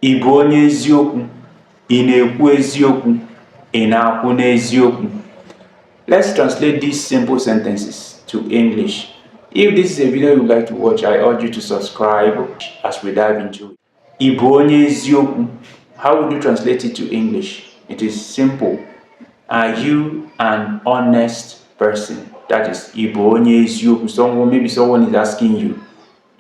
Ị bụ onye eziokwu? Ị na-ekwu eziokwu? Ị na-akwụ n'eziokwu? Let's translate these simple sentences to English. If this is a video you would like to watch, I urge you to subscribe as we dive into it. Ị bụ onye eziokwu? How would you translate it to English? It is simple. Are you an honest person? That is, ị bụ onye eziokwu. Maybe someone is asking you,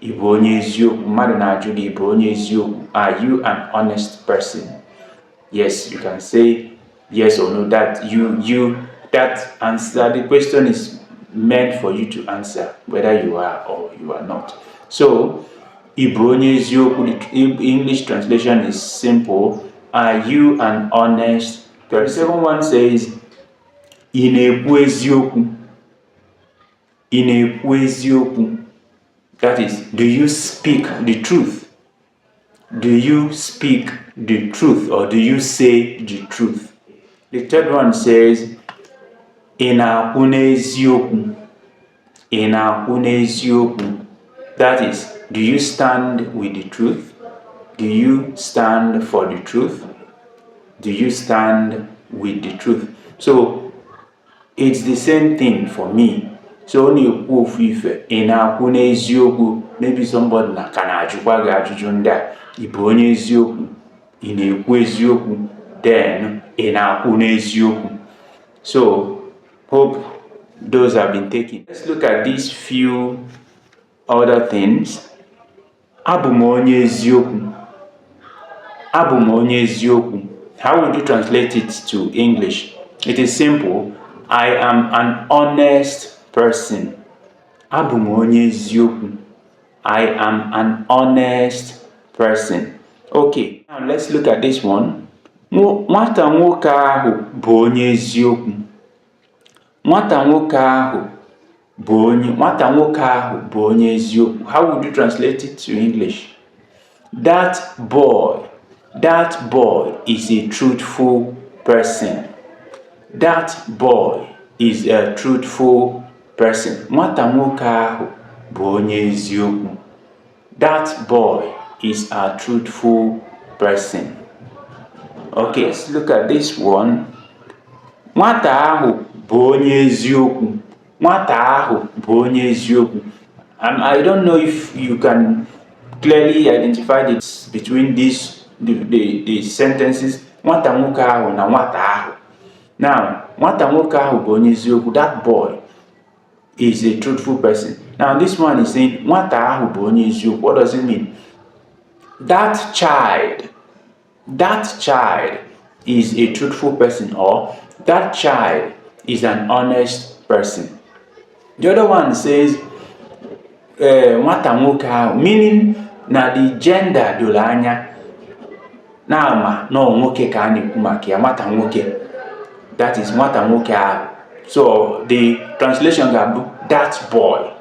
ị bụ onye eziokwu? Mmadụ na-ajụ gị, ị bụ onye eziokwu? Are you an honest person? Yes, you can say yes or no. That answer, the question is meant for you to answer whether you are or you are not. So, ị bụ onye eziokwu, the English translation is simple. Are you an honest person? The second one says, ị na-ekwu eziokwu? Ị na-ekwu eziokwu? That is, do you speak the truth? Do you speak the truth, or do you say the truth? The third one says, ị na-akwụ n'eziokwu? Ị na-akwụ n'eziokwu? That is, do you stand with the truth? Do you stand for the truth? Do you stand with the truth? So, it's the same thing for me. So only ị na-akwụ n'eziokwu. Maybe somebody ka na-ajụkwa gị ajụjụ ndị a. Ị bụ onye eziokwu? Ị na-ekwu eziokwu? Then ị na-akwụ n'eziokwu. So hope those have been taken. Let's look at these few other things. Abụ m onye eziokwu. Abụ m onye eziokwu. How would you translate it to English? It is simple. I am an honest person. Abụ m onye eziokwu. I am an honest person. Okay, now let's look at this one. Nwata nwoke ahụ bụ onye eziokwu. Nwata nwoke ahụ bụ onye eziokwu. How would you translate it to English? That boy is a truthful person. That boy is a truthful person. Nwata nwoke ahụ bụ onye eziokwu. That boy is a truthful person. Okay, let's look at this one. Nwata ahụ bụ onye eziokwu. Nwata ahụ bụ onye eziokwu. I don't know if you can clearly identify this between the sentences. Nwata nwoke ahụ na nwata ahụ. Now, nwata nwoke ahụ bụ onye eziokwu. That boy is a truthful person. Now, this one is saying nwata ahụ bụ onye eziokwu. What does it mean? That child is a truthful person, or that child is an honest person. The other one says nwata nwoke ahụ, meaning na the gender doro anya. Na nwoke ka a na-ekwu maka ya, nwata nwoke. That is nwata nwoke ahụ. So the translation ga-abụ that boy.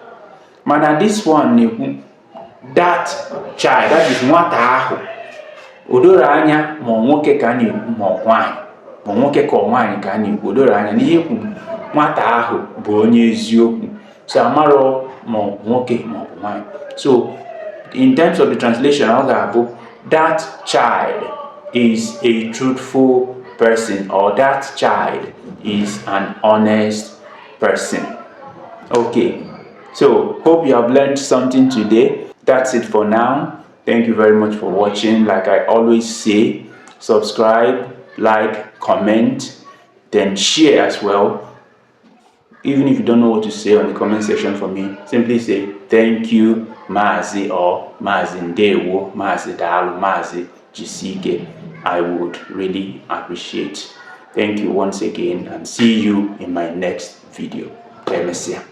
Mana this one na-ekwu that child, that is nwata ahụ. Odoro anya ma nwoke ka a na-ekwu ma nwaanyị. Ma nwoke ka nwaanyị ka a na-ekwu. Odoro anya n'ihe ekwu nwata ahụ bụ onye eziokwu. So amaro ma nwoke ma nwaanyị. So in terms of the translation, ọ ga-abụ that child is a truthful person, or that child is an honest person. Okay, so hope you have learned something today. That's it for now. Thank you very much for watching. Like I always say, subscribe, like, comment, then share as well. Even if you don't know what to say on the comment section for me, simply say thank you, Mazi, or Mazi Ndewo, Mazi Dalu, Mazi Jisike. I would really appreciate. Thank you once again, and see you in my next video. Kemesia.